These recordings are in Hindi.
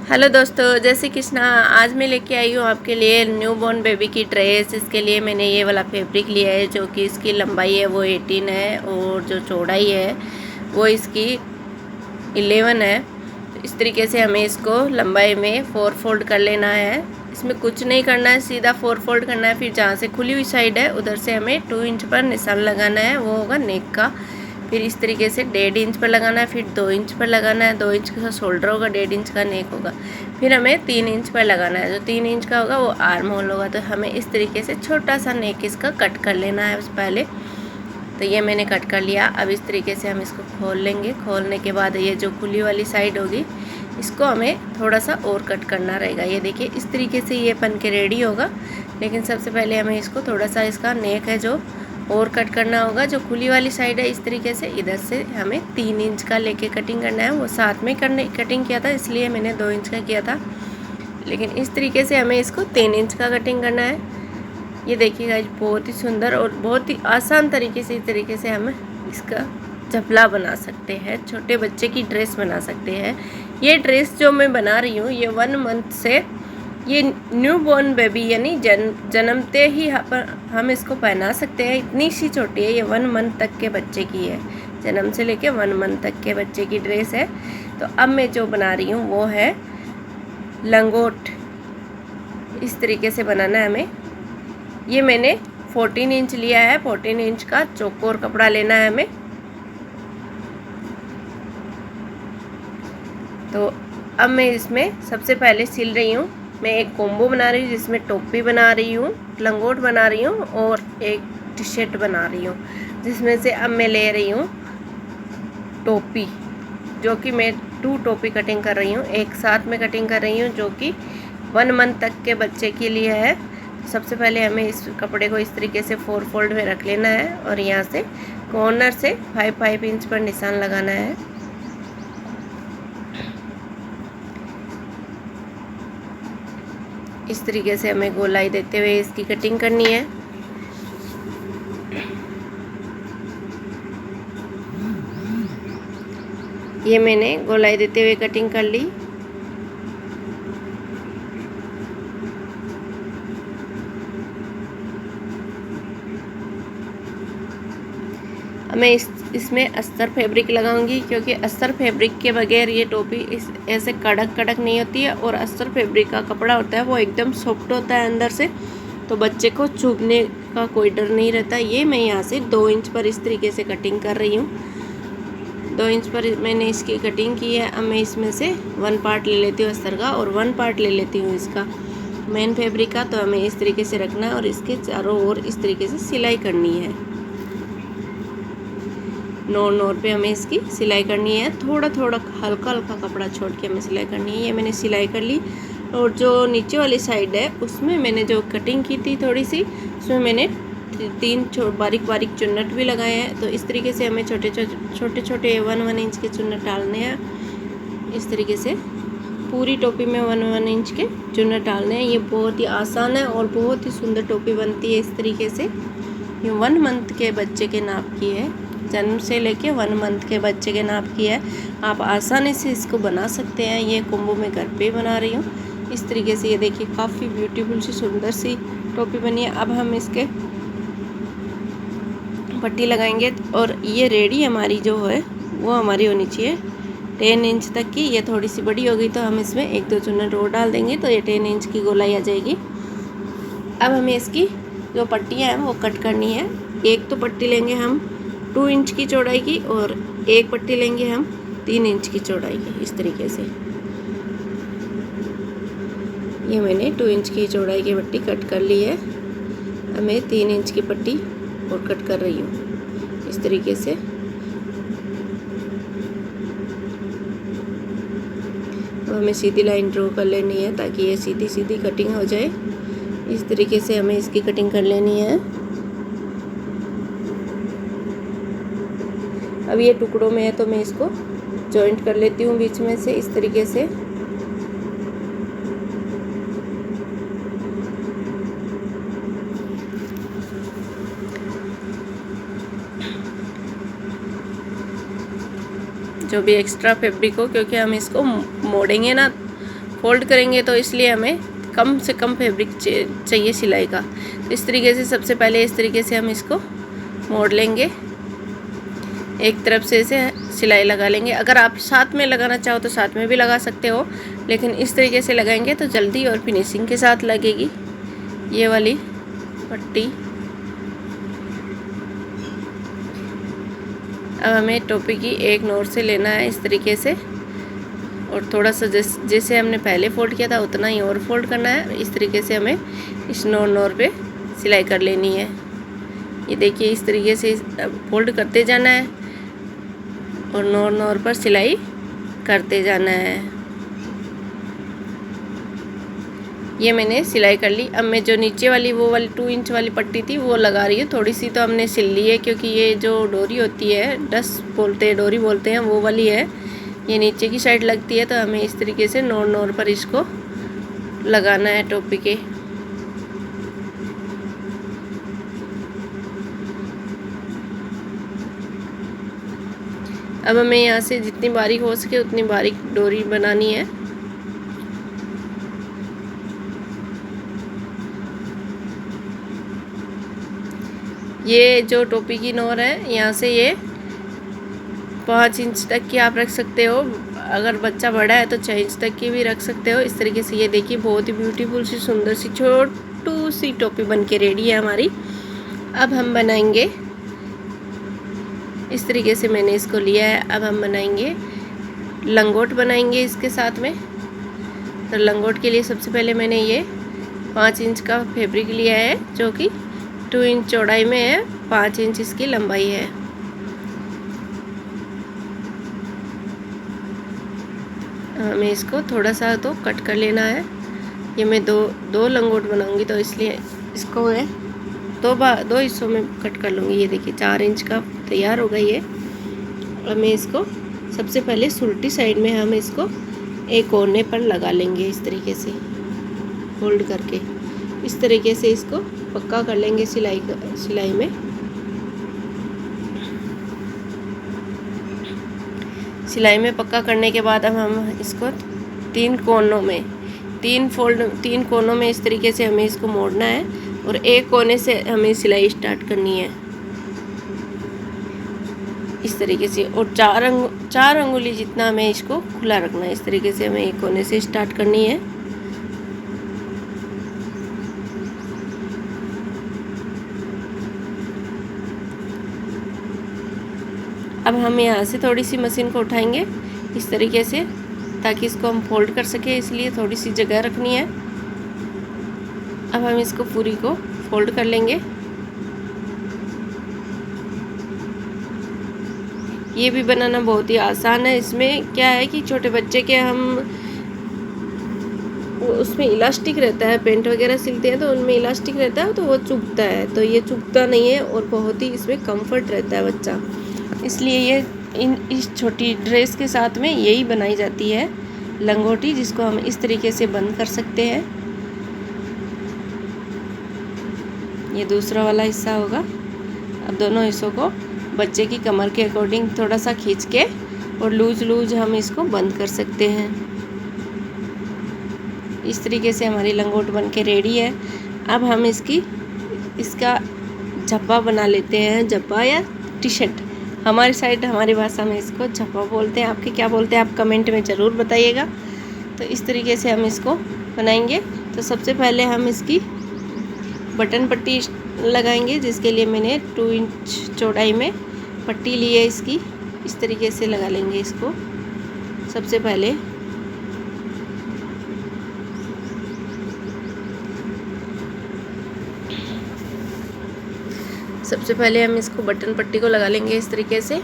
हेलो दोस्तों, जय श्री कृष्णा। आज मैं लेके आई हूँ आपके लिए न्यू बॉर्न बेबी की ड्रेस। इसके लिए मैंने ये वाला फैब्रिक लिया है, जो कि इसकी लंबाई है वो 18 है और जो चौड़ाई है वो इसकी 11 है। तो इस तरीके से हमें इसको लंबाई में 4 फोल्ड कर लेना है। इसमें कुछ नहीं करना है, सीधा 4 फोल्ड करना है। फिर जहाँ से खुली हुई साइड है उधर से हमें 2 इंच पर निशान लगाना है, वो होगा नेक का। फिर इस तरीके से 1.5 इंच पर लगाना है, फिर 2 इंच पर लगाना है। 2 इंच का शोल्डर होगा, 1.5 इंच का नेक होगा। फिर हमें 3 इंच पर लगाना है, जो 3 इंच का होगा वो आर्म होल होगा। तो हमें इस तरीके से छोटा सा नेक इसका कट कर लेना है पहले। तो ये मैंने कट कर लिया। अब इस तरीके से हम इसको खोल लेंगे। खोलने के बाद ये जो खुली वाली साइड होगी इसको हमें थोड़ा सा और कट करना रहेगा। ये देखिए इस तरीके से ये बन के रेडी होगा। लेकिन सबसे पहले हमें इसको थोड़ा सा इसका नेक है जो और कट करना होगा। जो खुली वाली साइड है इस तरीके से इधर से हमें 3 इंच का लेके कटिंग करना है। वो साथ में कटिंग किया था, इसलिए मैंने 2 इंच का किया था। लेकिन इस तरीके से हमें इसको 3 इंच का कटिंग करना है। ये देखिएगा, बहुत ही सुंदर और बहुत ही आसान तरीके से इस तरीके से हम इसका चपला बना सकते हैं, छोटे बच्चे की ड्रेस बना सकते हैं। ये ड्रेस जो मैं बना रही हूँ ये 1 मंथ से, ये न्यू बॉर्न बेबी यानी जन्मते ही हम इसको पहना सकते हैं। इतनी सी छोटी है, ये 1 मंथ तक के बच्चे की है। जन्म से लेके 1 मंथ तक के बच्चे की ड्रेस है। तो अब मैं जो बना रही हूँ वो है लंगोट। इस तरीके से बनाना है हमें। ये मैंने 14 इंच लिया है। 14 इंच का चौकोर कपड़ा लेना है हमें। तो अब मैं इसमें सबसे पहले सिल रही हूँ। मैं एक कॉम्बो बना रही हूँ जिसमें टोपी बना रही हूँ, लंगोट बना रही हूँ और एक टी शर्ट बना रही हूँ, जिसमें से अब मैं ले रही हूँ टोपी, जो कि मैं 2 टोपी कटिंग कर रही हूँ, एक साथ में कटिंग कर रही हूँ, जो कि 1 मंथ तक के बच्चे के लिए है। सबसे पहले हमें इस कपड़े को इस तरीके से 4 फोल्ड में रख लेना है और यहाँ से कॉर्नर से 5 इंच पर निशान लगाना है। इस तरीके से हमें गोलाई देते हुए इसकी कटिंग करनी है। ये मैंने गोलाई देते हुए कटिंग कर ली। अब मैं इसमें अस्तर फैब्रिक लगाऊंगी, क्योंकि अस्तर फैब्रिक के बगैर ये टोपी ऐसे कड़क नहीं होती है। और अस्तर फैब्रिक का कपड़ा होता है वो एकदम सॉफ्ट होता है अंदर से, तो बच्चे को चुभने का कोई डर नहीं रहता। ये मैं यहाँ से 2 इंच पर इस तरीके से कटिंग कर रही हूँ। 2 इंच पर मैंने इसकी कटिंग की है। अब मैं इसमें से 1 पार्ट ले लेती हूँ अस्तर का और 1 पार्ट ले लेती हूँ इसका मेन फैब्रिक का। तो हमें इस तरीके से रखना है और इसके चारों ओर इस तरीके से सिलाई करनी है। नोर पे हमें इसकी सिलाई करनी है। थोड़ा हल्का कपड़ा छोड़ के हमें सिलाई करनी है। ये मैंने सिलाई कर ली। और जो नीचे वाली साइड है उसमें मैंने जो कटिंग की थी थोड़ी सी, उसमें मैंने 3 बारीक चुन्नट भी लगाए हैं। तो इस तरीके से हमें छोटे 1 इंच के चुन्नट डालने हैं। इस तरीके से पूरी टोपी में 1 इंच के चुन्नट डालने हैं। ये बहुत ही आसान है और बहुत ही सुंदर टोपी बनती है इस तरीके से। ये 1 मंथ के बच्चे के नाप की है, जन्म से लेके 1 मंथ के बच्चे के नाप की है। आप आसानी से इसको बना सकते हैं। ये कॉम्बो मैं घर पे बना रही हूँ। इस तरीके से ये देखिए काफ़ी ब्यूटीफुल सी सुंदर सी टोपी बनी है। अब हम इसके पट्टी लगाएंगे और ये रेडी हमारी जो है वो हमारी होनी चाहिए 10 इंच तक की। ये थोड़ी सी बड़ी होगी तो हम इसमें 1-2 चुन्नट और डाल देंगे, तो ये 10 इंच की गोलाई आ जाएगी। अब हमें इसकी जो पट्टियाँ हैं वो कट करनी है। एक तो पट्टी लेंगे हम 2 इंच की चौड़ाई की और एक पट्टी लेंगे हम 3 इंच की चौड़ाई की। इस तरीके से ये मैंने 2 इंच की चौड़ाई की पट्टी कट कर ली है। अब मैं 3 इंच की पट्टी और कट कर रही हूँ इस तरीके से। अब हमें सीधी लाइन ड्रॉ कर लेनी है ताकि ये सीधी कटिंग हो जाए। इस तरीके से हमें इसकी कटिंग कर लेनी है। अब ये टुकड़ों में है तो मैं इसको जॉइंट कर लेती हूँ बीच में से इस तरीके से। जो भी एक्स्ट्रा फैब्रिक हो, क्योंकि हम इसको मोड़ेंगे ना फोल्ड करेंगे तो इसलिए हमें कम से कम फैब्रिक चाहिए सिलाई का। तो इस तरीके से सबसे पहले इस तरीके से हम इसको मोड़ लेंगे, एक तरफ से इसे सिलाई लगा लेंगे। अगर आप साथ में लगाना चाहो तो साथ में भी लगा सकते हो, लेकिन इस तरीके से लगाएंगे तो जल्दी और फिनिशिंग के साथ लगेगी ये वाली पट्टी। अब हमें टोपी की एक नोर से लेना है इस तरीके से, और थोड़ा सा जैसे हमने पहले फोल्ड किया था उतना ही और फोल्ड करना है। इस तरीके से हमें इस नोर पे सिलाई कर लेनी है। ये देखिए इस तरीके से फोल्ड करते जाना है और नोर पर सिलाई करते जाना है। ये मैंने सिलाई कर ली। अब मैं जो नीचे वाली वो वाली 2 इंच वाली पट्टी थी वो लगा रही हूँ। थोड़ी सी तो हमने सिल ली है, क्योंकि ये जो डोरी होती है डस बोलते हैं, डोरी बोलते हैं, वो वाली है, ये नीचे की साइड लगती है। तो हमें इस तरीके से नोर पर इसको लगाना है टोपी के। अब हमें यहाँ से जितनी बारीक हो सके उतनी बारीक डोरी बनानी है। ये जो टोपी की नोर है यहाँ से ये 5 इंच तक की आप रख सकते हो। अगर बच्चा बड़ा है तो 6 इंच तक की भी रख सकते हो। इस तरीके से ये देखिए बहुत ही ब्यूटीफुल सी सुंदर सी छोटू सी टोपी बन के रेडी है हमारी। अब हम बनाएंगे, इस तरीके से मैंने इसको लिया है। अब हम बनाएंगे लंगोट बनाएंगे इसके साथ में। तो लंगोट के लिए सबसे पहले मैंने ये 5 इंच का फैब्रिक लिया है, जो कि 2 इंच चौड़ाई में है, 5 इंच इसकी लंबाई है। हमें इसको थोड़ा सा तो कट कर लेना है। ये मैं दो लंगोट बनाऊंगी तो इसलिए इसको मैं दो हिस्सों में कट कर लूँगी। ये देखिए 4 इंच का तैयार हो गई है। और मैं इसको सबसे पहले सुलटी साइड में हम इसको एक कोने पर लगा लेंगे, इस तरीके से फोल्ड करके। इस तरीके से इसको पक्का कर लेंगे सिलाई में। सिलाई में पक्का करने के बाद अब हम इसको 3 कोनों में इस तरीके से हमें इसको मोड़ना है, और एक कोने से हमें सिलाई स्टार्ट करनी है इस तरीके से। और 4 अंगुली जितना हमें इसको खुला रखना है। इस तरीके से हमें एक कोने से स्टार्ट करनी है। अब हम यहाँ से थोड़ी सी मशीन को उठाएंगे इस तरीके से, ताकि इसको हम फोल्ड कर सके, इसलिए थोड़ी सी जगह रखनी है। अब हम इसको पूरी को फोल्ड कर लेंगे। ये भी बनाना बहुत ही आसान है। इसमें क्या है कि छोटे बच्चे के हम उसमें इलास्टिक रहता है, पेंट वगैरह सिलते हैं तो उनमें इलास्टिक रहता है, तो वो चुभता है। तो ये चुभता नहीं है और बहुत ही इसमें कंफर्ट रहता है बच्चा। इसलिए ये इस छोटी ड्रेस के साथ में यही बनाई जाती है लंगोटी, जिसको हम इस तरीके से बंद कर सकते हैं। ये दूसरा वाला हिस्सा होगा। अब दोनों हिस्सों को बच्चे की कमर के अकॉर्डिंग थोड़ा सा खींच के और लूज हम इसको बंद कर सकते हैं। इस तरीके से हमारी लंगोट बन के रेडी है। अब हम इसका झप्पा बना लेते हैं, झप्पा या टी शर्ट। हमारी साइड, हमारी भाषा में इसको झप्पा बोलते हैं। आपके क्या बोलते हैं आप कमेंट में ज़रूर बताइएगा। तो इस तरीके से हम इसको बनाएंगे। तो सबसे पहले हम इसकी बटन पट्टी लगाएंगे, जिसके लिए मैंने 2 इंच चौड़ाई में पट्टी ली है इसकी। इस तरीके से लगा लेंगे इसको सबसे पहले। सबसे पहले हम इसको बटन पट्टी को लगा लेंगे इस तरीके से।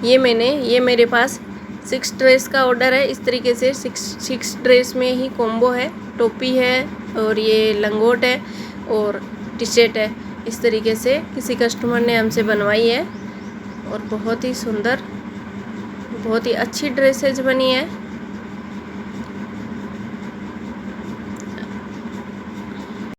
ये मेरे पास 6 ड्रेस का ऑर्डर है। इस तरीके से 6 ड्रेस में ही कॉम्बो है, टोपी है और ये लंगोट है और टी शर्ट है। इस तरीके से किसी कस्टमर ने हमसे बनवाई है और बहुत ही सुंदर, बहुत ही अच्छी ड्रेसेज बनी है।